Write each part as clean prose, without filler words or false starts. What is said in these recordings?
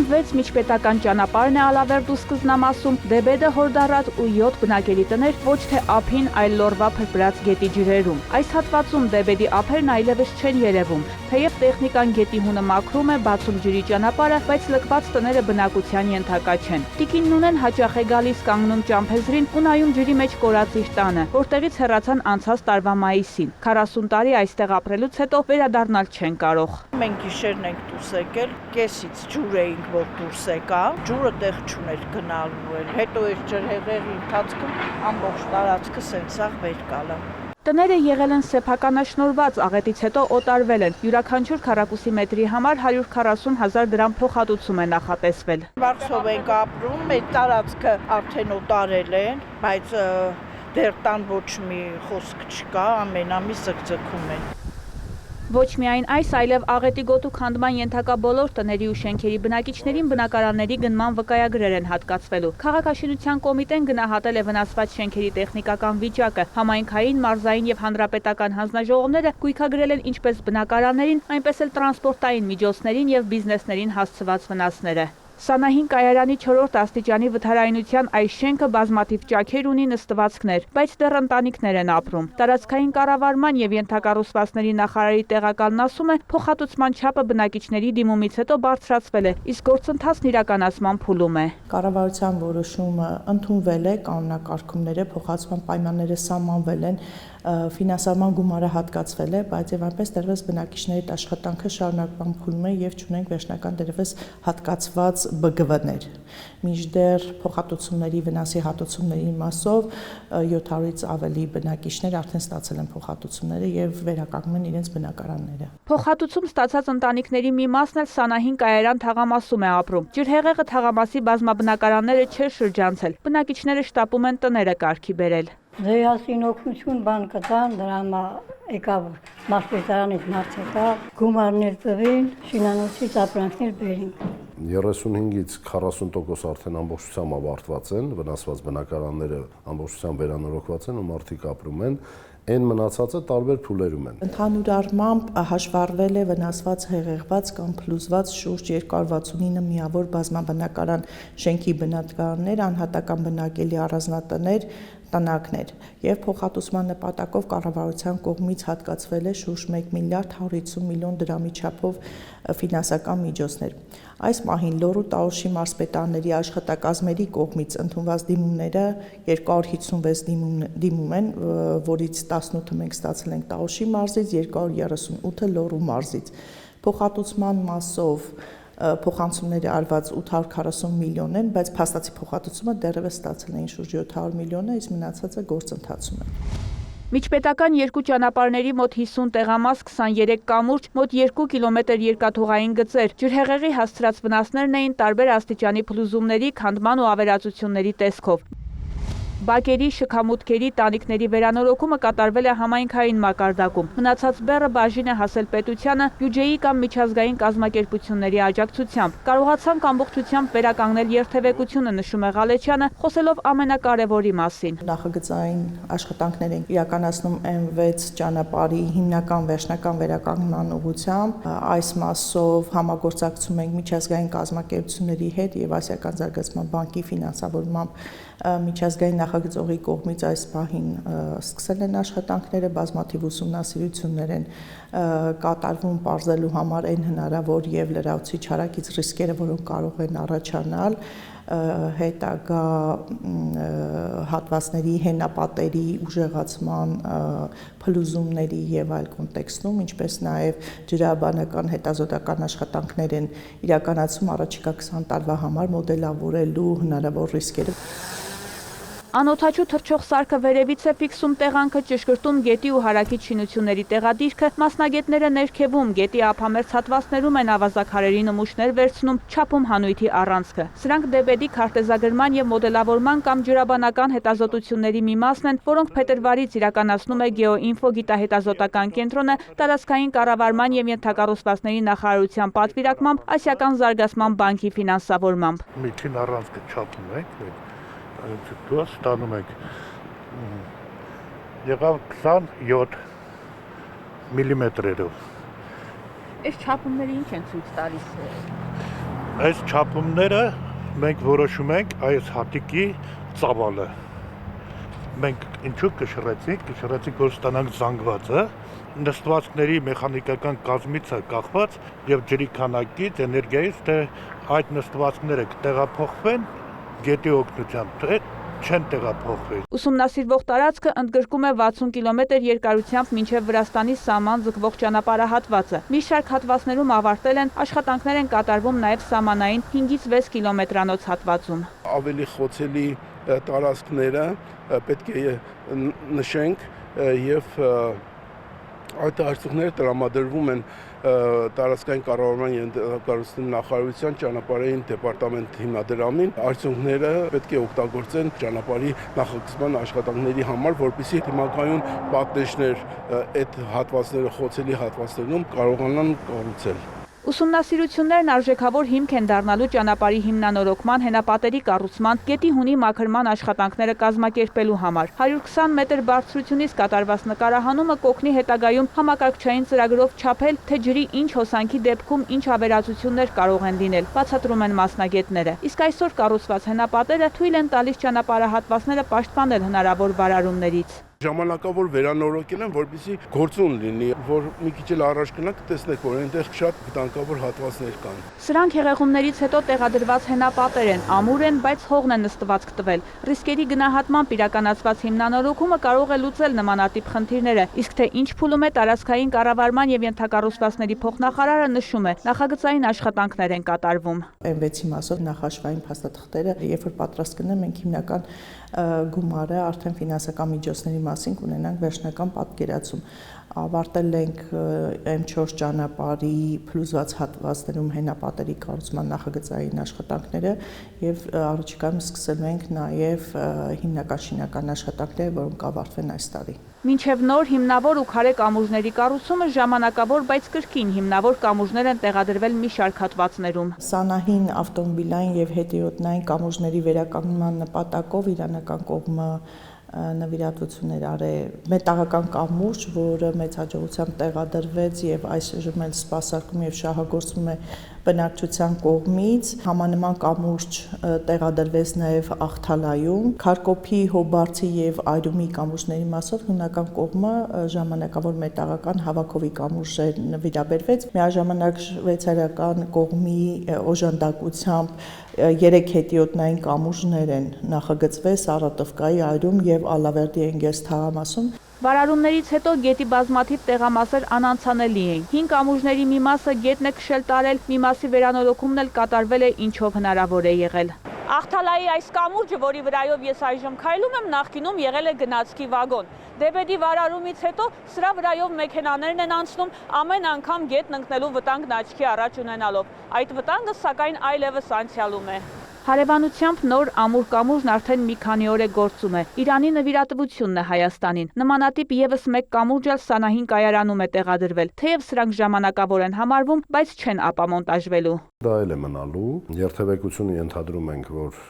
26 միջպետական ճանապարհն է Ալավերդու սկզբնամասում, Դեբեդը հորդառատ ու 7 բնակելի տներ ոչ թե ափին, այլ լորվա փրփրած գետի ջրերում։ Այս հատվածում Դեբեդի ափերն այլևս չեն երևում, թեև տեխնիկան գետի հունը մաքրում է, բացում ջրի ճանապարհը, բայց լքված տները բնակության ենթակա չեն։ Տիկին Նունեն հաճախ է գալիս կանգնում ճամփեզրին ու նայում ջրի մեջ կորած իր տանը, որտեղից հեռացան անցած տարվա մայիսին։ 40 տարի այստեղ ապրելուց հետո վերադառնալ չեն կարող։ Մենք գիշերն ենք դուրս եկել, կեսից ջուր էինք, որ դուրս եկա, ջուրը տեղ չուներ գնալու էր, հետո այս ջրհեղեղի ընթացքում ամբողջ տարածքը սենցաղ վեր կալա։ Տները եղել են սեփականաշնորհված, աղետից հետո օտարվել են, յուրաքանչյուր քառակուսի մետրի համար 140,000 դրամ փոխհատուցում է նախատեսվել։ Վարձով ենք ապրում, այդ տարածքը արդեն օտարել են, բայց դեռ տան ոչ մի խոսք չկա, ամեն ամիս ձգձգում են։ Ոչ միայն այս, այլև աղետի գոտու քանդման ենթակա բոլոր տների ու շենքերի բնակիչներին բնակարանների գնման վկայագրեր են հատկացվելու։ Քաղաքաշինության կոմիտեն գնահատել է վնասված շենքերի տեխնիկական վիճակը։ Համայնքային, մարզային եւ հանրապետական հանձնաժողովները գույքագրել են ինչպես բնակարաններին, այնպես էլ տրանսպորտային միջոցներին եւ բիզնեսներին հասցված վնասները։ Սանահին կայարանի 4-րդ աստիճանի վթարայնության այս շենքը բազմաթիվ ճաքեր ունի, նստվածքներ, բայց դեռ ընտանիքներ են ապրում։ Տարածքային կառավարման եւ ենթակառուցվածքների նախարարի տեղակալն ասում է, փոխհատուցման չափը բնակիչների դիմումից հետո բարձրացվել է, իսկ գործընթացն իրականացման փուլում է։ Կառավարության որոշումը ընդունվել է, կանոնակարգումները, փոխհատուցման պայմանները սահմանվել են, ֆինանսավորման գումարը հատկացվել է, բայց եւ այնպես դեռևս բնակիչների աշխատանքը շարունակման փուլում է եւ ճունենք վերջնական դեռևս հատկացված ԲԳՎ-ներ։ Մինչդեռ փոխհատուցումների վնասի հատուցումների մասով 700-ից ավելի բնակիչներ արդեն ստացել են փոխհատուցումները եւ վերականգնում են իրենց բնակարանները։ Փոխհատուցում ստացած ընտանիքների մի մասն էլ Սանահին կայարան թաղամասում է ապրում։ Ջրհեղեղը թաղամասի բազմաբնակարանները չէր շրջանցել։ Բնակիչները շտապում են տները կարգի բերել։ Ձեհասին օգնություն բան կտան, դրա եկավ մարզպետարանից մարդ եկավ, գումարներ տվին, շինանոցից ապրանքներ բերին։ 35-ից 40% արդեն ամբողջությամբ ավարտված են, վնասված բնակարանները ամբողջությամբ վերանորոգված են ու մարդիկ ապրում են, այն մնացածը տարբեր փուլերում են։ Ընդհանուր առմամբ հաշվառվել է վնասված, հեղեղված կամ փլուզված շուրջ 269 միավոր բազմաբնակարան շենքի բնակարաններ, անհատական բնակելի առանձնատներ, տնակներ եւ փոխհատուցման նպատակով կառավարության կողմից հատկացվել է շուրջ 1 միլիարդ 150 միլիոն դրամի չափով ֆինանսական միջոցներ։ Այս մահին Լոռու Տաուշի մարզպետարանների աշխատակազմերի կողմից ընդունված դիմումները 256 դիմում են, որից 18-ը մենք ստացել ենք Տաուշի մարզից, 238-ը Լոռու մարզից։ Փոխհատուցման մասով փոխանցումները արված 840 միլիոն են, բայց փաստացի փոխհատուցումը դեռևս ստացել էին շուրջ 700 միլիոն է, իսկ մնացածը գործընթացում է։ Միջպետական երկու ճանապարհների մոտ 50 տեղամաս, 23 կամուրջ, մոտ 2 կիլոմետր երկաթուղային գծեր, ջրհեղեղի հասցրած վնասներն էին տարբեր աստիճանի փլուզումների, քանդման ու ավերածությունների տեսքով։ Բակերի, շքամուտքերի, տանիքների վերանորոգումը կատարվել է համայնքային մակարդակում։ Մնացած բեռը բաժին է հասել պետությանը, բյուջեի կամ միջազգային կազմակերպությունների աջակցությամբ։ Կարողացանք ամբողջությամբ վերականգնել երթևեկությունը, նշում է Ղալեչյանը, խոսելով ամենակարևորի մասին։ Նախագծային աշխատանքներ են իրականացնում M6 ճանապարհի հիմնական վերջնական վերականգնման ուղղությամբ։ Այս մասով համագործակցում ենք միջազգային կազմակերպությունների հետ եւ Ասիական զարգացման բանկի ֆինանսավորմամբ միջազգային նախագծողի կողմից այս պահին սկսել են աշխատանքները, բազմաթիվ ուսումնասիրություններ են կատարվում պարզելու համար այն հնարավոր եւ լրացուցիչ հարակից ռիսկերը, որոնք կարող են առաջանալ հետագա հատվածների հենապատերի ուժեղացման փլուզումների եւ այլ կոնտեքստում, ինչպես նաեւ ջրաբանական հետազոտական աշխատանքներ են իրականացում առաջիկա 20 տարվա համար մոդելավորելու հնարավոր ռիսկերը։ Անօդաչու թռչող սարքը վերևից է ֆիքսում տեղանքը, ճշգրտում գետի ու հարակից շինությունների տեղադիրքը, մասնագետները ներքևում, գետի ափամերձ հատվածներում են ավազաքարերի նմուշներ վերցնում, չափում հանույթի առանցքը։ Սրանք Դեբեդի քարտեզագրման եւ մոդելավորման կամ ջրաբանական հետազոտությունների մի մասն են, որոնք փետրվարից իրականացնում է Գեոինֆո գիտահետազոտական կենտրոնը տարածքային կառավարման եւ ենթակառուցվածքների նախարարության պատվիրակմամբ Ասիական զարգացման բանկի ֆինանսավորմամբ։ Միջին առանցքը չափում ենք, դու ստանում եք եղավ 27 միլիմետրերով։ Այս չափումները ինչ են ցույց տալիս։ Այս չափումները մենք որոշում ենք այս հատիկի ծավալը։ Մենք ինչու կշռեցինք, որ ստանանք զանգվածը, նստվածքների մեխանիկական կազմից է կախված եւ ջրի քանակից, էներգիայից, թե այդ նստվածքները կտեղափոխվեն գետի օգնությամբ, թե չեն տեղափոխվի։ Ուսումնասիրվող տարածքը ընդգրկում է 60 կիլոմետր երկարությամբ մինչև Վրաստանի սահման ձգվող ճանապարհահատվածը։ Մի շարք հատվածներում ավարտել են, աշխատանքներ են կատարվում նաև սահմանային 5-ից 6 կիլոմետրանոց հատվածում։ Ավելի խոցելի տարածքները պետք է նշենք եւ այդ արդյունքները տրամադրվում են տարածքային կառավարման ենթակառուցվածքի նախարարության ճանապարհային դեպարտամենտ հիմնադրամին։ Արդյունքները պետք է օգտագործեն ճանապարհի նախագծման աշխատանքների համար, որպեսզի դիմակայուն պատնեշներ այդ հատվածները խոցելի հատվածներում կարողանան կառուցել։ Ուսումնասիրություններն արժեքավոր հիմք են դառնալու ճանապարհի հիմնանորոգման, հենապատերի կառուցման, գետի հունի մաքրման աշխատանքները կազմակերպելու համար։ 120 մետր բարձրությունից կատարված նկարահանումը կօգնի հետագայում համակարգչային ծրագրով չափել, թե ջրի ինչ հոսանքի դեպքում ինչ ավերածություններ կարող են լինել, բացատրում են մասնագետները։ Իսկ այսօր կառուցված հենապատերը թույլ են տալիս ճանապարհահատվածները պաշտպանել հնարավոր վարարումներից։ Ժամանակավոր վերանորոգել են, որպեսզի գործուն լինի, որ մի քիչ էլ առաջ գնանք, տեսնեք, որ այնտեղ շատ վտանգավոր հատվածներ կան։ Սրանք հեղեղումներից հետո տեղադրված հենապատեր են, ամուր են, բայց հողն է նստվածք տվել։ Ռիսկերի գնահատմամբ իրականացված հիմնանորոգումը կարող է լուծել նմանատիպ խնդիրները, իսկ թե ինչ փուլում է տարածքային կառավարման եւ ենթակառուցվածքների փոխնախարարը նշում է, նախագծային աշխատանքներ են կատարվում։ M6-ի մասով նախաշվային փաստաթղթերը, երբ որ պատրաստ կնեն, մենք հիմնական գումարը արդեն ֆինանսական միջոցների մասին կունենանք վերջնական պատկերացում։ Ավարտել ենք M4 ճանապարհի փլուզված հատվածներում հենապատերի կառուցման նախագծային աշխատանքները եւ առաջիկայում սկսելու ենք նաեւ հիմնական շինական աշխատանքները, որոնք կավարտվեն այս տարի։ Մինչև նոր հիմնավոր ու քարե կամուրջների կառուցումը ժամանակավոր, բայց կրկին հիմնավոր կամուրջներ են տեղադրվել մի շարք հատվածներում։ Սանահին ավտոմոբիլային եւ հետիոտնային կամուրջների վերականգնման նպատակով իրանական կողմը նվիրատվություններ արել մետաղական կամուրջ, որը մեծ հաջողությամբ տեղադրվեց եւ այսօր էլ սպասարկում եւ շահագործվում է բնակչության կողմից։ Համանման կամուրջ տեղադրվեց նաեւ Աղթալայում, Քարկոփի, Հոբարցի եւ Այրումի կամուրջների մասով հիմնական կողմը ժամանակավոր մետաղական հավաքովի կամուրջ նվիրաբերվեց։ Միաժամանակ շվեյցարական կողմի օժանդակությամբ 3 հետիոտնային կամուրջներ են նախագծվել Սարատովկայի, Այրում եւ Ալավերդի Էնգելս թաղամասում։ Վարարումներից հետո գետի բազմաթիվ տեղամասեր անանցանելի էին։ 5 կամուրջների մի մասը գետն է քշել տարել, մի մասի վերանորոգումն էլ կատարվել է, ինչով հնարավոր է եղել։ Աղթալայի այս կամուրջը, որի վրայով ես այժմ քայլում եմ, նախկինում եղել է գնացքի վագոն։ Դեբեդի վարարումից հետո սրա վրայով մեքենաներն են անցնում ամեն անգամ գետն ընկնելու վտանգն աչքի առաջ ունենալով։ Այդ վտանգը սակայն այլևս անցյալում է։ Հարևանությամբ նոր ամուր կամուրջն արդեն մի քանի օր է գործում է։ Իրանի նվիրատվությունն է Հայաստանին։ Նմանատիպ եւս մեկ կամուրջ էլ Սանահին կայարանում է տեղադրվել, թեև սրանք ժամանակավոր են համարվում, բայց չեն ապամոնտաժվելու։ Դա էլ է մնալու։ Երթևեկությունը ենթադրում ենք, որ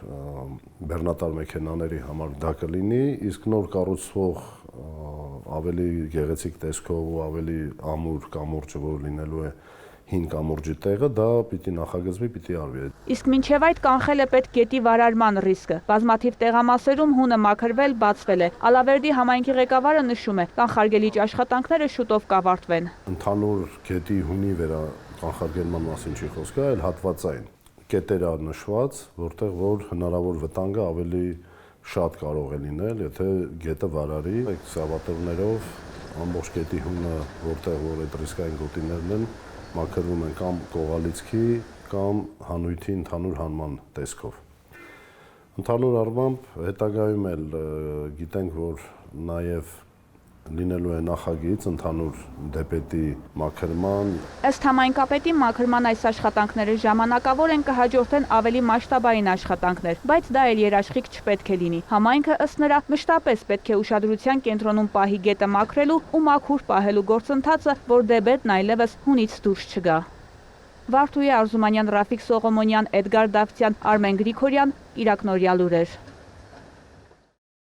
բեռնատար մեքենաների համար դա կլինի, իսկ նոր կառուցվող ավելի գեղեցիկ տեսքով ու ավելի ամուր կամուրջը, որ լինելու է հին կամուրջի տեղը, դա պիտի նախագծվի, պիտի արվի։ Իսկ մինչև այդ կանխել է պետք գետի վարարման ռիսկը։ Բազմաթիվ տեղամասերում հունը մաքրվել, բացվել է։ Ալավերդի համայնքի ղեկավարը նշում է, կանխարգելիչ աշխատանքները շուտով կավարտվեն։ Ընդհանուր գետի հունի կանխարգելման մասին չի խոսքը, այլ հատվածային կետեր ա նշված, որտեղ որ հնարավոր վտանգը ավելի շատ կարող է լինել, եթե գետը վարարի, այդ սավատորներով ամբողջ գետի հունը, որտեղ որ այդ ռիսկային գոտիներն են, մաքրվում են կամ կողալիցքի կամ հանույթի ընդհանուր հանման տեսքով։ Ընդհանուր առմամբ հետագայում էլ գիտենք, որ նաև լինելու է նախագիծ ընդհանուր դեպետի մաքրման։ Ըստ համայնքապետի մաքրման այս աշխատանքները ժամանակավոր են, կհաջորդեն ավելի մասշտաբային աշխատանքներ, բայց դա էլ երաշխիք չպետք է լինի։ Համայնքը ըստ նրա մշտապես պետք է ուշադրության կենտրոնում պահի գետը մաքրելու ու մաքուր պահելու գործընթացը, որ դեպետն այլևս հունից դուրս չգա։ Վարդուհի Արզումանյան, Ռաֆիկ Սողոմոնյան, Էդգար Դավթյան, Արմեն Գրիգորյան, Իրաքնորյալ լուրեր։